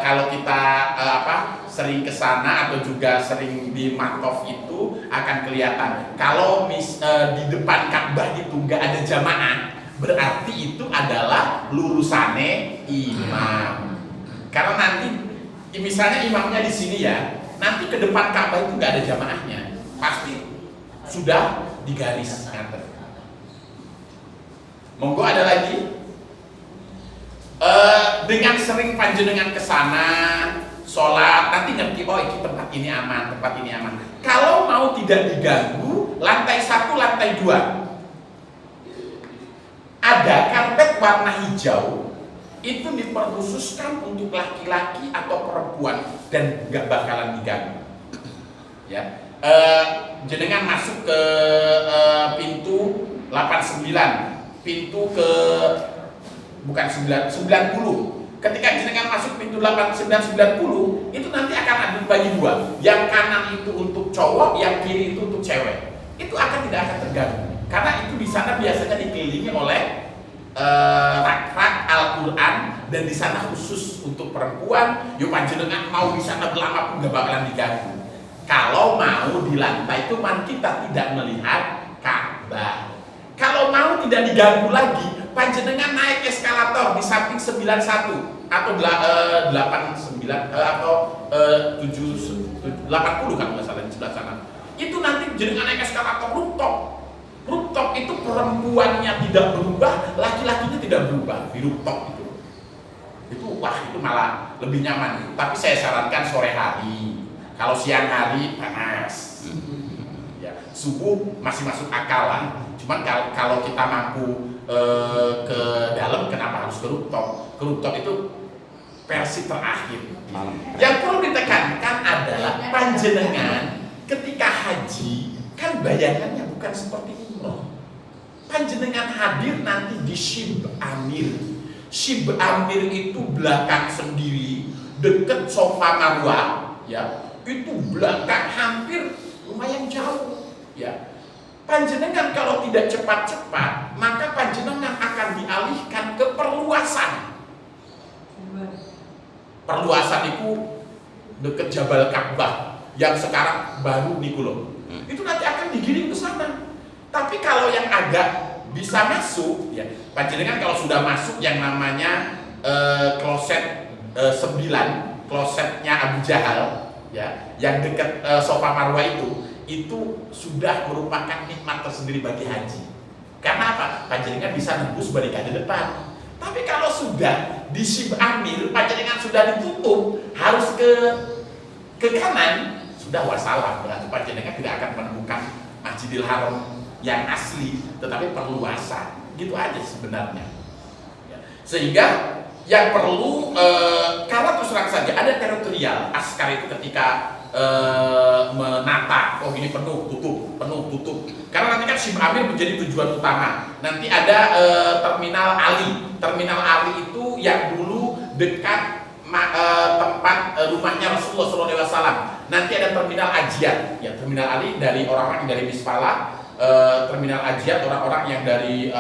kalau kita sering ke sana atau juga sering di Maktof itu akan kelihatan. Kalau di depan Ka'bah itu nggak ada jamaah, berarti itu adalah lurusane imam. Karena nanti misalnya imamnya di sini ya, nanti ke depan Ka'bah itu nggak ada jamaahnya, pasti sudah digaris ngaten. Monggo ada lagi? Dengan sering panjenengan ke sana sholat, nanti ngerti oh ini tempat ini aman, tempat ini aman. Kalau mau tidak diganggu, lantai 1, lantai 2 ada karpet warna hijau, itu diperkhususkan untuk laki-laki atau perempuan dan nggak bakalan diganggu. Ya, jenengan masuk ke pintu 89. Pintu ke bukan 90. Ketika jenengan masuk pintu 89 90 itu nanti akan ada bagi dua. Yang kanan itu untuk cowok, yang kiri itu untuk cewek. Itu tidak akan terganggu. Karena itu di sana biasanya dikelilingi oleh rak-rak Al-Qur'an dan di sana khusus untuk perempuan. Yuk panjenengan mau di sana berlama pun gak bakalan diganggu. Kalau mau di lantai itu kita tidak melihat Ka'bah. Kalau mau tidak diganggu lagi, panjenengan naik eskalator di samping 91 atau 89 atau 80 kan nggak salah di sebelah sana. Itu nanti jenengan naik eskalator rooftop. Rooftop itu perempuannya tidak berubah, laki-lakinya tidak berubah di rooftop itu. Itu malah lebih nyaman. Tapi saya sarankan sore hari. Kalau siang hari panas. Ya, subuh masih masuk akal lah. Cuman kalau kita mampu ke dalam, kenapa harus ke rooftop? Ke rooftop itu versi terakhir. Yang perlu ditekankan adalah panjenengan ketika haji kan bayangannya bukan seperti umroh. Panjenengan hadir nanti di Shib Amir. Shib Amir itu belakang sendiri, deket Sofa Marwah, ya. Itu belakang hampir lumayan jauh, ya. Panjenengan kalau tidak cepat-cepat, maka panjenengan akan dialihkan ke perluasan. Perluasan itu dekat Jabal Ka'bah yang sekarang baru niku loh. Itu nanti akan digiring ke sana. Tapi kalau yang agak bisa masuk, ya panjenengan kalau sudah masuk yang namanya kloset 9, klosetnya Abu Jahal, ya, yang dekat Sofa Marwah itu sudah merupakan nikmat tersendiri bagi haji. Karena apa? Panjenengan bisa nembus barikade depan. Tapi kalau sudah di Shib Amir, panjenengan sudah ditutup, harus ke kanan, sudah wassalam. Berarti panjenengan tidak akan menemukan Masjidil Haram yang asli, tetapi perluasan. Gitu aja sebenarnya. Sehingga yang perlu, karena terus terang saja ada teritorial, askar itu ketika menata, oh ini penuh tutup. Karena nanti kan Shib Amir menjadi tujuan utama. Nanti ada Terminal Ali. Terminal Ali itu yang dulu dekat tempat rumahnya Rasulullah SAW. Nanti ada Terminal Ajiat. Ya, Terminal Ali dari orang-orang yang dari Mispalah. Terminal Ajiat orang-orang yang dari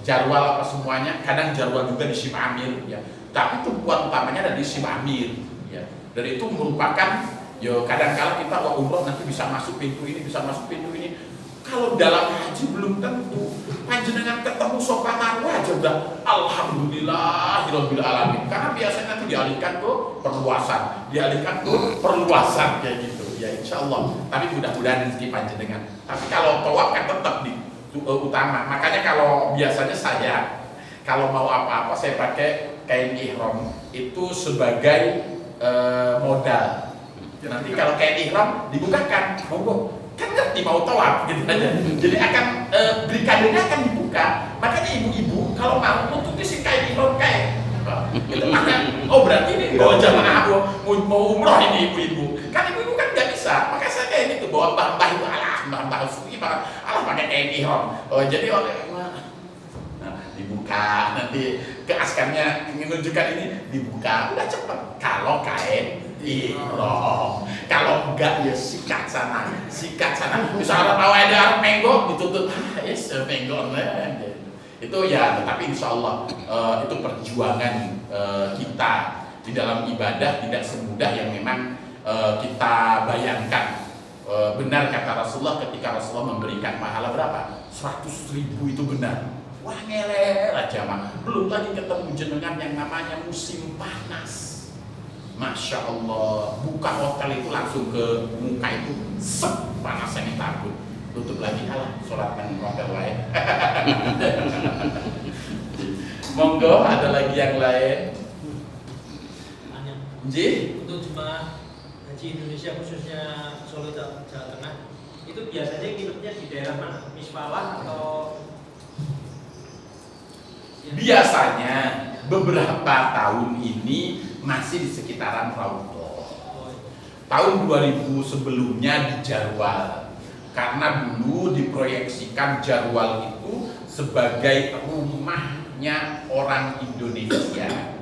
Jarwal apa semuanya. Kadang Jarwal juga di Shib Amir. Ya. Tapi tumpuan utamanya ada di Shib Amir. Dan itu merupakan, kadang-kala kita umroh nanti bisa masuk pintu ini, bisa masuk pintu ini. Kalau dalam haji belum tentu. Panjenengan ketemu Sofa Marwah aja udah alhamdulillahirabbil alamin. Karena biasanya nanti dialihkan ke perluasan, kayak gitu. Ya insyaallah. Tapi mudah-mudahan rezeki panjenengan. Tapi kalau tawaf kan tetap di utama. Makanya kalau biasanya saya kalau mau apa-apa saya pakai kain ihram itu sebagai modal. Nanti kalau kayak ihram dibukakan, monggo. Kan ngerti mau tawaf gitu aja. Jadi akan brikadenya akan dibuka. Makanya ibu-ibu kalau mau nutupnya sih kayak ihram kayak itu makanya, oh berarti ini bawa jamaah mau umroh ini ibu-ibu. Kan ibu-ibu kan nggak bisa. Makanya saya kayak gitu bawa mbah-mbah itu mbah-mbah suci banget. Pakai kain ihram. Oh jadi dibuka nanti keaskannya menunjukkan ini dibuka udah cepet. Kalau kain ihram, kalau enggak ya sikat sana. Misalnya tahu ada arah menggo ditutup, yes menggo itu ya. Tetapi insya Allah itu perjuangan kita di dalam ibadah tidak semudah yang memang kita bayangkan. Benar kata Rasulullah ketika Rasulullah memberikan pahala berapa? 100.000 itu benar. Wah ngeler aja mah. Belum lagi ketemu jenengan yang namanya musim panas. Masya Allah, buka hotel itu langsung ke muka itu panasnya nih takut. Tutup lagi sholat di hotel lain. Monggo, ada lagi yang lain? Ji? Untuk jemaah haji Indonesia khususnya Solo Jawa Tengah itu biasanya nginepnya di daerah mana? Misfalah atau? Biasanya beberapa tahun ini masih di sekitaran Raudhah. Tahun 2000 sebelumnya di Jarwal. Karena dulu diproyeksikan Jarwal itu sebagai rumahnya orang Indonesia.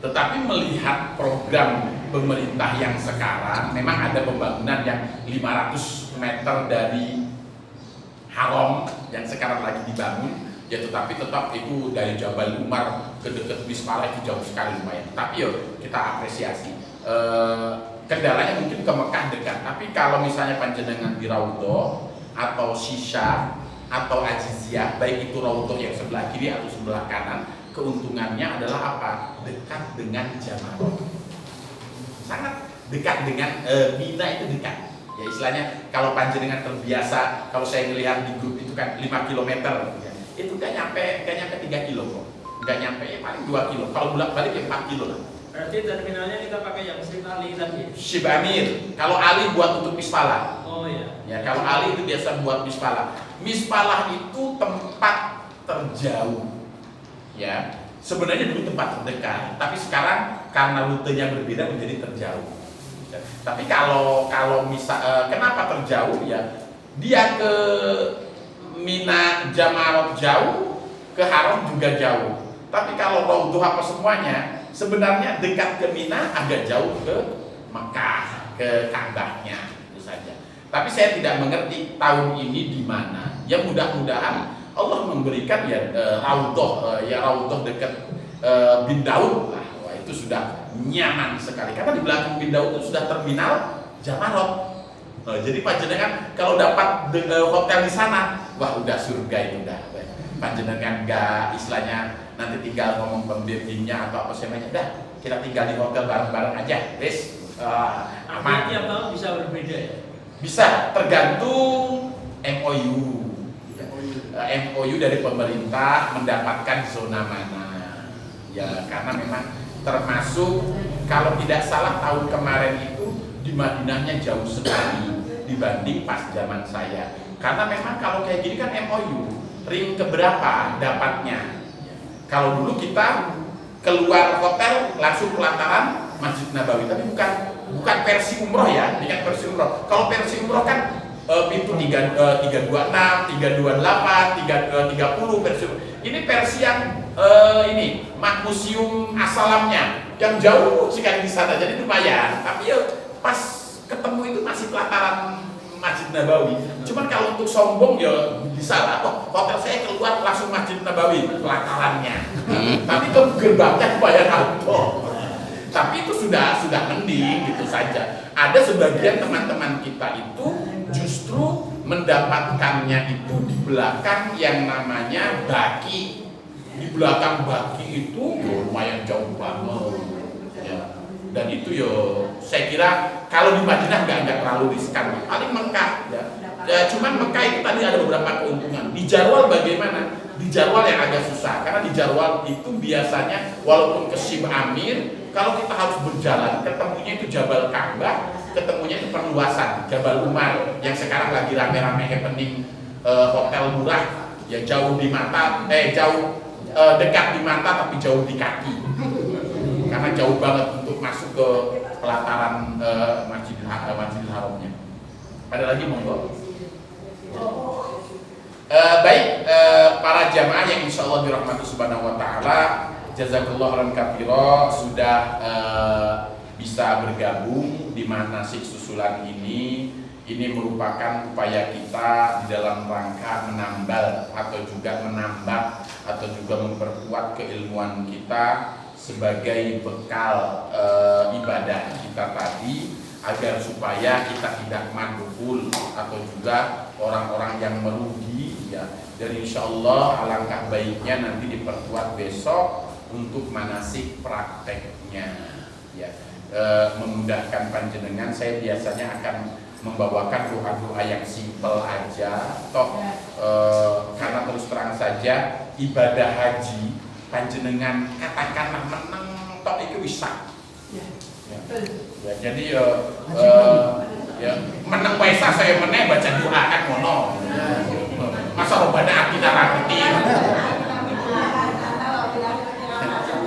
Tetapi melihat program pemerintah yang sekarang, memang ada pembangunan yang 500 meter dari Haram yang sekarang lagi dibangun. Ya tetapi tetap itu dari Jabal Umar ke dekat Misfalah itu jauh sekali lumayan. Tapi yuk kita apresiasi. Kendalanya mungkin ke Mekah dekat. Tapi kalau misalnya panjenengan di Raudhah atau Shisha atau Ajiziyah, baik itu Raudhah yang sebelah kiri atau sebelah kanan, keuntungannya adalah apa? Dekat dengan Jamarot. Sangat dekat dengan Mina itu dekat. Ya istilahnya kalau panjenengan terbiasa, kalau saya melihat di grup itu kan 5 km. Itu nggak nyampe 3 kilo kok, nggak nyampe ya paling 2 kilo. Kalau bolak-balik ya 4 kilo lah. Berarti terminalnya kita pakai yang Shib Ali tadi. Shib Amir. Kalau Ali buat untuk Misfalah. Oh iya. Ya kalau Ali itu biasa buat Misfalah. Misfalah itu tempat terjauh. Ya sebenarnya dulu tempat terdekat, tapi sekarang karena rutenya berbeda menjadi terjauh. Ya. Tapi kalau kenapa terjauh ya? Dia ke Mina Jamarot jauh, ke Haram juga jauh. Tapi kalau Raudhah apa semuanya, sebenarnya dekat ke Mina, agak jauh ke Mekah, ke Ka'bahnya itu saja. Tapi saya tidak mengerti tahun ini di mana. Ya mudah-mudahan Allah memberikan ya Raudhah dekat Bin Daud lah. Wah, itu sudah nyaman sekali karena di belakang Bin Daud itu sudah terminal Jamarot. Jadi panjenengan kalau dapat hotel di sana, wah udah surga itu udah. Panjenengan nggak istilahnya nanti tinggal ngomong pembimbingnya atau apa namanya, dah kita tinggal di hotel bareng-bareng aja, wes aman. Tiap tahun bisa berbeda ya? Bisa, tergantung MOU dari pemerintah mendapatkan zona mana. Ya karena memang termasuk kalau tidak salah tahun kemarin itu di Madinahnya jauh sekali dibanding pas zaman saya. Karena memang kalau kayak gini kan MOU, ring keberapa dapatnya. Kalau dulu kita keluar hotel langsung pelataran Masjid Nabawi, tapi bukan versi umroh ya, bukan versi umroh. Kalau versi umroh kan pintu 326, 328, 330 versi. Ini versi yang ini museum asalamnya yang jauh sekali di sana, jadi lumayan. Tapi ya pas ketemu itu masih pelataran Masjid Nabawi. Cuman kalau untuk sombong ya bisa lah. Oh, hotel saya keluar langsung Masjid Nabawi pelatarannya. Tapi ke gerbangnya bayar auto. Tapi itu sudah mending gitu saja. Ada sebagian teman-teman kita itu justru mendapatkannya itu di belakang yang namanya Baki. Di belakang Baki itu lumayan jauh banget. Ya. Dan itu saya kira kalau di Madinah nggak terlalu riskan, paling Mekah ya. Cuman Mekah itu tadi ada beberapa keuntungan. Di Jarwal bagaimana? Di Jarwal yang agak susah karena di Jarwal itu biasanya walaupun ke Shib Amir kalau kita harus berjalan, ketemunya itu Jabal Ka'bah, ketemunya itu perluasan Jabal Umar yang sekarang lagi rame-rame happening, hotel murah, ya jauh di mata, dekat di mata tapi jauh di kaki, karena jauh banget untuk masuk ke pelataran Masjidil Haramnya. Ada lagi monggo. Baik, para jamaah yang insya Allah dirahmati subhanahu wa ta'ala, jazakallahu khairan katsira sudah bisa bergabung di manasik susulan ini. Ini merupakan upaya kita di dalam rangka menambal atau juga menambah atau juga memperkuat keilmuan kita sebagai bekal ibadah kita tadi, agar supaya kita tidak mandul atau juga orang-orang yang merugi ya. Dan insya Allah alangkah baiknya nanti diperkuat besok untuk manasik prakteknya ya. Memudahkan panjenengan, saya biasanya akan membawakan doa-doa yang simpel aja toh, karena terus terang saja ibadah haji panjenengan katakanlah menang toh itu bisa ya. Ya, jadi ya menang paisa saya menang baca doa kan mono masa robana atina rakti.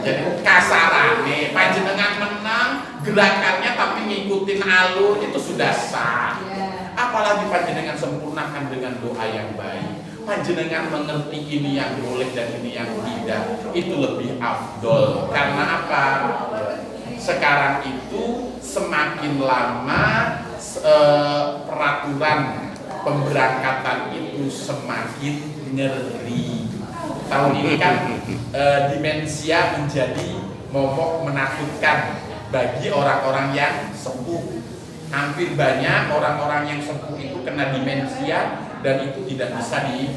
Jadi kasarane panjenengan menang gerakannya tapi ngikutin alur itu sudah sah. Apalagi panjenengan sempurnakan dengan doa yang baik, panjenengan mengerti ini yang boleh dan ini yang tidak, itu lebih afdol. Karena apa? Sekarang itu semakin lama peraturan pemberangkatan itu semakin ngeri. Tahun ini kan dimensia menjadi momok menakutkan bagi orang-orang yang sepuh. Hampir banyak orang-orang yang sepuh itu kena demensia dan itu tidak bisa di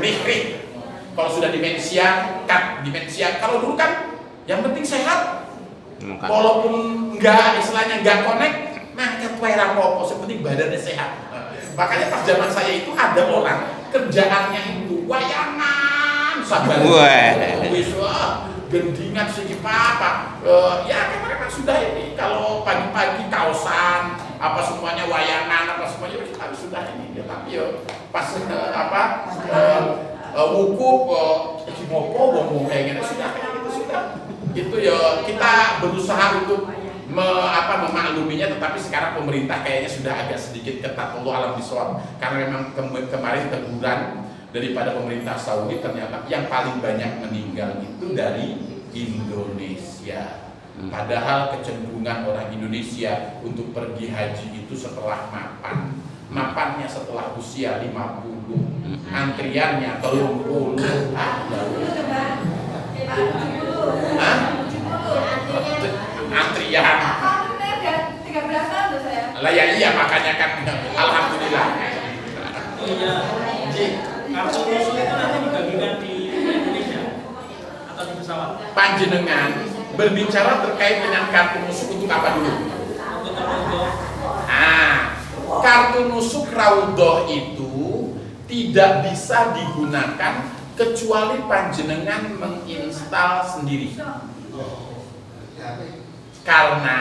retreat. Kalau sudah demensia, demensia. Kalau dulu kan yang penting sehat. Walaupun istilahnya enggak connect, nah ketwae rapopo, yang penting badannya sehat. Makanya pas zaman saya itu ada orang kerjaannya itu wayangan, sabar. Gendingan sedikit apa, ya karena sudah ini kalau pagi-pagi kaosan apa semuanya wayangan apa semuanya kita sudah ini ya, tapi pas wukuf kimopo ngomong kayak gitu sudah itu ya kita berusaha untuk memakluminya, tetapi sekarang pemerintah kayaknya sudah agak sedikit ketat, Allah alam bisawab, karena memang kemarin teguran daripada pemerintah Saudi ternyata yang paling banyak meninggal itu dari Indonesia. Padahal kecenderungan orang Indonesia untuk pergi haji itu setelah mapannya setelah usia 50, antriannya 30. Antrian. Lah ya iya makanya kan alhamdulillah. Iya. Kartu musuh itu nanti dibagikan di Indonesia atau di pesawat? Panjenengan berbicara terkait dengan kartu nusuk untuk apa dulu? Kartu nusuk raudhah itu tidak bisa digunakan kecuali panjenengan menginstal sendiri. Karena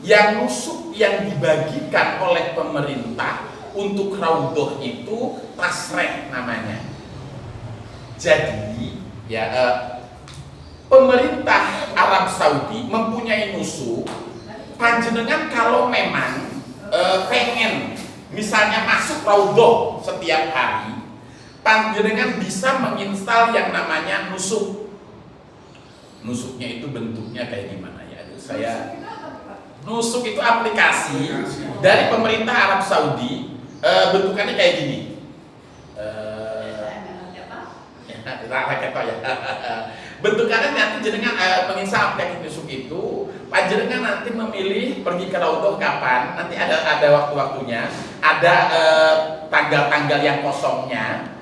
yang nusuk yang dibagikan oleh pemerintah untuk raudhah itu tasreh namanya. Jadi ya pemerintah Arab Saudi mempunyai nusuk. Panjenengan kalau memang pengen misalnya masuk raudhah setiap hari, panjenengan bisa menginstal yang namanya nusuk. Nusuknya itu bentuknya kayak gimana ya? Nusuk itu aplikasi dari pemerintah Arab Saudi. Bentukannya kayak gini. Bentukannya nanti jenengan menginstal aplikasi nusuk itu, panjenengan nanti memilih pergi ke raudhah kapan, nanti ada waktu-waktunya, ada tanggal-tanggal yang kosongnya,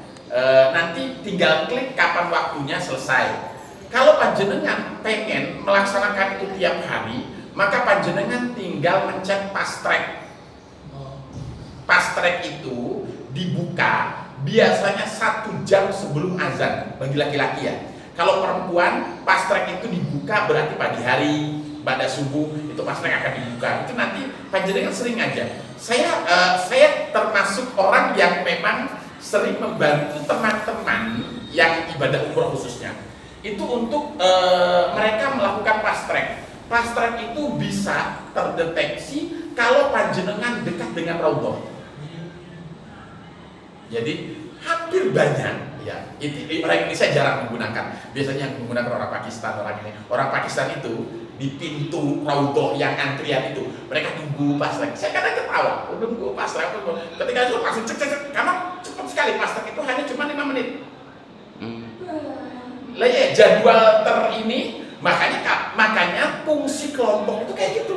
nanti tinggal klik kapan waktunya selesai. Kalau panjenengan pengen melaksanakan itu tiap hari, maka panjenengan tinggal mencet fast track. Fast track itu dibuka biasanya 1 jam sebelum azan bagi laki-laki ya. Kalau perempuan pas trek itu dibuka berarti pagi hari pada subuh itu pas trek akan dibuka. Itu nanti panjenengan sering aja. Saya termasuk orang yang memang sering membantu teman-teman yang ibadah umroh khususnya. Itu untuk mereka melakukan fast track. Fast track itu bisa terdeteksi kalau panjenengan dekat dengan raudhah. Jadi hampir banyak ya. Itu orang Indonesia jarang menggunakan. Biasanya yang menggunakan orang Pakistan, orang ini. Orang Pakistan itu di pintu raudhah yang antrian itu mereka tunggu fast track. Saya kadang ketawa, tunggu fast track. Ketika itu langsung cek karena cepat sekali fast track itu hanya cuma 5 menit. Lah ya jadwal ini makanya fungsi kelompok itu kayak gitu.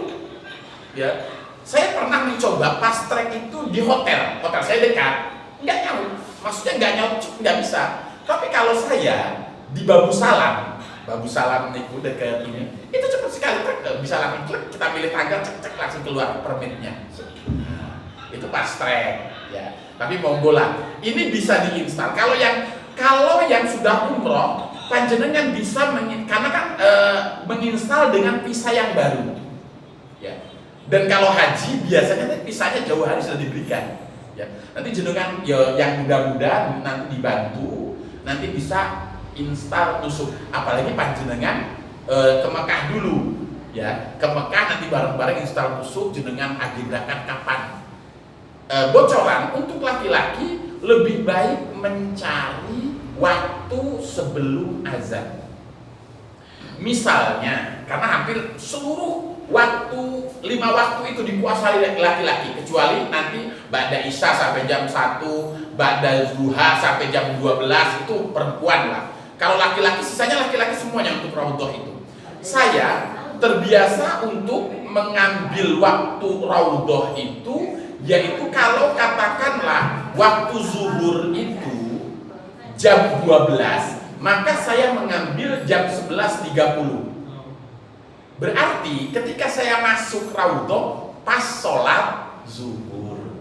Ya. Saya pernah mencoba fast track itu di hotel saya dekat, nggak nyaut. Maksudnya nggak nyaut, nggak bisa. Tapi kalau saya di Babu Salam itu dekat ini, itu cepat sekali, bisa langsung klik, kita milih tanggal, cek langsung keluar permitnya. Itu fast track, ya. Tapi monggo lah, ini bisa diinstal. Kalau yang sudah umroh, panjenengan bisa karena kan menginstal dengan visa yang baru, ya. Dan kalau haji biasanya visanya jauh hari sudah diberikan, ya. Nanti jenengan yang muda-muda nanti dibantu, nanti bisa install nusuk. Apalagi panjenengan ke Mekah dulu, ya. Ke Mekah nanti bareng-bareng install nusuk, jenengan agendakan kapan. Bocoran untuk laki-laki lebih baik mencari waktu sebelum azan. Misalnya, karena hampir seluruh 5 waktu itu dikuasai laki-laki, kecuali nanti ba'da isya sampai jam 1, ba'da zuha sampai jam 12 itu perempuan lah. Kalau laki-laki, sisanya laki-laki semuanya untuk raudhah itu. Saya terbiasa untuk mengambil waktu raudhah itu, yaitu kalau katakanlah waktu zuhur itu jam 12, maka saya mengambil jam 11.30. Berarti ketika saya masuk raudhah pas sholat zuhur,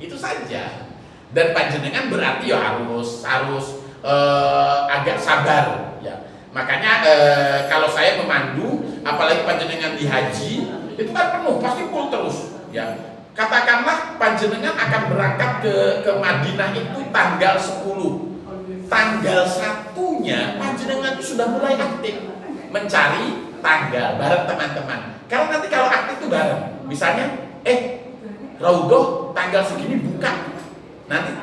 itu saja. Dan panjenengan berarti ya harus agak sabar, ya. Makanya kalau saya memandu, apalagi panjenengan di haji, itu kan penuh, pasti full terus, ya. Katakanlah panjenengan akan berangkat ke Madinah itu tanggal 10. Tanggal 1-nya panjenengan itu sudah mulai aktif mencari tanggal bareng teman-teman. Karena nanti kalau aktif itu bareng, misalnya raudhah tanggal segini buka. Nanti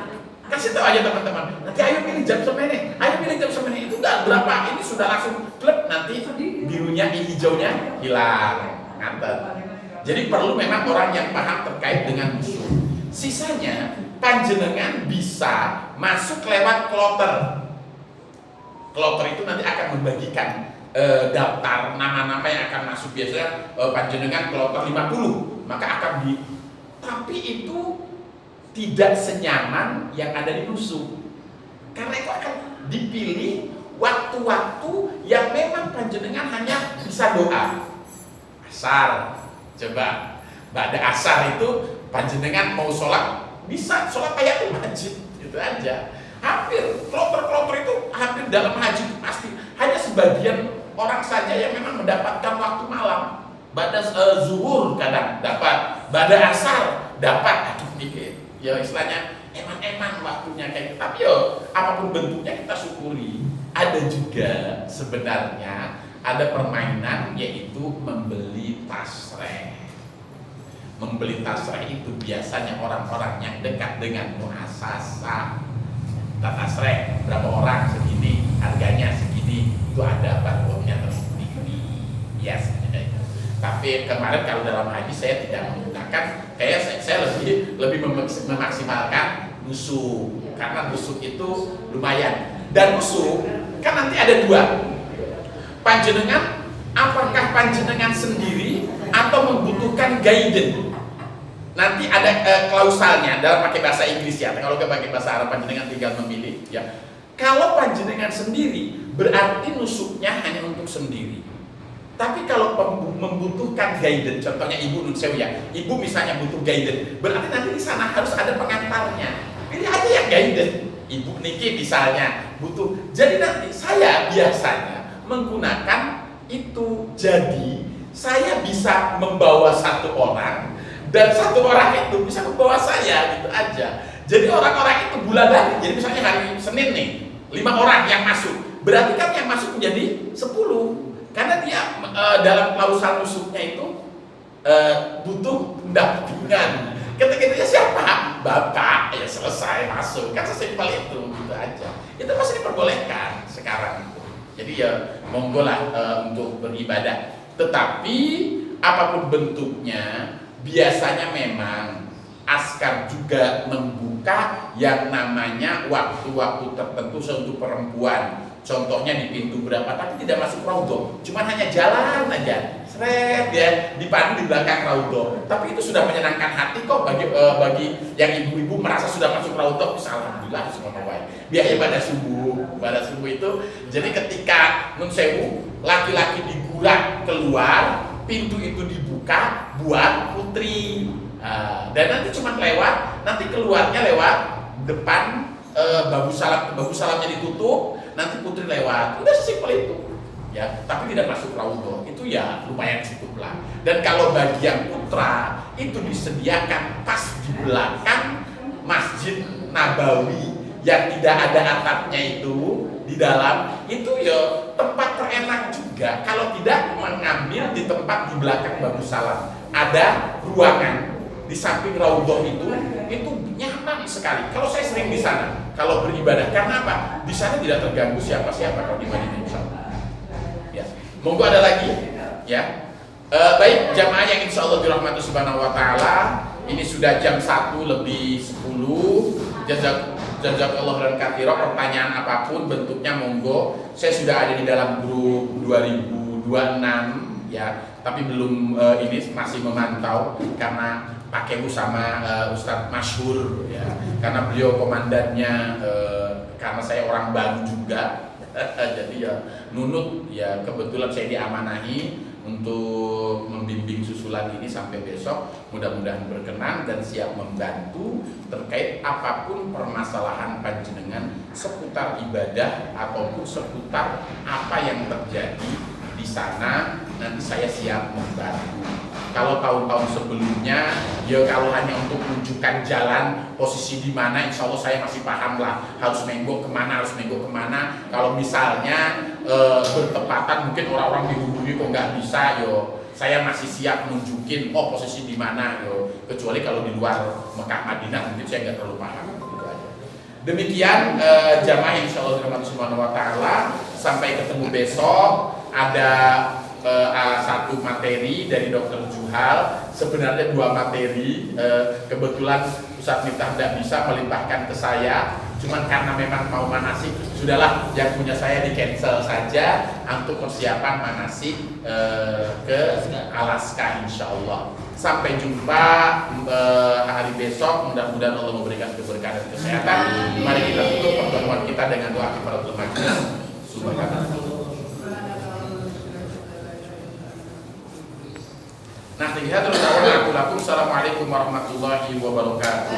kasih tahu aja teman-teman. Nanti ayo pilih jam semene. Itu udah berapa? Ini sudah langsung klub, nanti birunya hijaunya hilang. Nganter. Jadi perlu memang orang yang paham terkait dengan musuh. Sisanya panjenengan bisa masuk lewat kloter. Kloter itu nanti akan membagikan daftar nama-nama yang akan masuk. Biasanya panjenengan kloter 50, maka akan tapi itu tidak senyaman yang ada di musuh. Karena itu akan dipilih waktu-waktu yang memang panjenengan hanya bisa doa. Asar. Coba, pada asar itu panjenengan mau sholat, bisa sholat tahiyatul masjid, itu aja. Hampir, kloter-kloter itu hampir dalam haji itu pasti. Hanya sebagian orang saja yang memang mendapatkan waktu malam. Pada zuhur kadang dapat, pada asar dapat. Aduh mikir, ya istilahnya eman-eman waktunya kayak gitu. Tapi apapun bentuknya kita syukuri. Ada juga sebenarnya ada permainan, yaitu membeli tasreh. Membeli tasreh itu biasanya orang-orang yang dekat dengan muasasah. Tasreh berapa orang segini, harganya segini, itu ada barcode-nya tersendiri. Biasanya itu. Tapi kemarin kalau dalam haji saya tidak menggunakan, kayak saya lebih memaksimalkan nusuk, karena nusuk itu lumayan. Dan nusuk kan nanti ada 2. Panjenengan, apakah panjenengan sendiri atau membutuhkan guidance? Nanti ada klausalnya dalam pakai bahasa Inggris, ya. Kalau pakai bahasa Arab panjenengan tinggal memilih, ya. Kalau panjenengan sendiri berarti nusuknya hanya untuk sendiri. Tapi kalau membutuhkan guidance, contohnya ibu nunsew, ya, ibu misalnya butuh guidance, berarti nanti di sana harus ada pengantarnya. Pilih aja yang guidance. Ibu Niki misalnya butuh. Jadi nanti saya biasanya menggunakan itu. Jadi saya bisa membawa satu orang dan satu orang itu bisa membawa saya, gitu aja. Jadi orang-orang itu bulan lagi. Jadi misalnya hari Senin nih, 5 orang yang masuk. Berarti kan yang masuk menjadi 10. Karena dia dalam klausul nusuknya itu butuh pendampingan. Ketika itu ya siapa? Bapak, ya selesai masuk. Kan sesimpel itu, gitu aja. Itu masih diperbolehkan sekarang. Jadi ya monggo lah untuk beribadah. Tetapi apapun bentuknya, biasanya memang Askar juga membuka yang namanya waktu-waktu tertentu untuk perempuan. Contohnya di pintu berapa, tapi tidak masuk raudhah, cuman hanya jalan aja, seret ya, dipandu di belakang raudhah. Tapi itu sudah menyenangkan hati kok bagi yang ibu-ibu merasa sudah masuk raudhah. Alhamdulillah semua baik. Biasanya pada subuh itu, jadi ketika nun sewu laki-laki digurak keluar, pintu itu dibuka buat putri. Dan nanti cuma lewat, nanti keluarnya lewat depan babu salamnya ditutup, nanti putri lewat. Udah sesimpel itu. Ya, tapi tidak masuk raudhah. Itu ya lumayan cukup lah. Dan kalau bagi yang putra itu disediakan pas di belakang Masjid Nabawi yang tidak ada atapnya itu di dalam, itu ya tempat terenak juga. Kalau tidak mengambil di tempat di belakang babu salam, ada ruangan di samping raudhah itu nyaman sekali. Kalau saya sering di sana kalau beribadah, karena apa? Di sana tidak terganggu siapa-siapa kalau di Madinah, insyaallah. Ya, monggo ada lagi, ya. Baik jamaah yang insyaallah dirahmati subhanahu wa taala, ini sudah jam 1:10. Jazakallahu khairan katsira. Pertanyaan apapun bentuknya monggo. Saya sudah ada di dalam grup 2026 ya, tapi belum ini masih memantau karena Pak Kewu sama Ustadz Masyhur ya, karena beliau komandannya, karena saya orang baru juga jadi ya nunut ya, kebetulan saya diamanahi untuk membimbing susulan ini sampai besok. Mudah-mudahan berkenan dan siap membantu terkait apapun permasalahan panjenengan seputar ibadah ataupun seputar apa yang terjadi di sana, nanti saya siap membantu. Kalau tahun-tahun sebelumnya, ya kalau hanya untuk menunjukkan jalan, posisi di mana, insya Allah saya masih paham lah. Harus menggok kemana, Kalau misalnya bertepatan, mungkin orang-orang dihubungi kok nggak bisa, yo saya masih siap nunjukin, oh posisi di mana, yo. Kecuali kalau di luar Mekah Madinah, mungkin saya nggak terlalu paham. Gitu aja. Demikian jamaah insya Allah dirahmati subhanahu wa taala. Sampai ketemu besok. Ada satu materi dari Dr. Juhal, sebenarnya 2 materi, kebetulan Ustadz Miftah tidak bisa melimpahkan ke saya, cuman karena memang mau manasik, sudahlah yang punya saya di cancel saja untuk persiapan manasik ke Alaska insyaallah. Sampai jumpa hari besok, mudah-mudahan Allah memberikan keberkahan dan kesehatan. Mari kita tutup pertemuan kita dengan doa kifaratul majlis. Subhanallah. Nah, Assalamualaikum warahmatullahi wabarakatuh.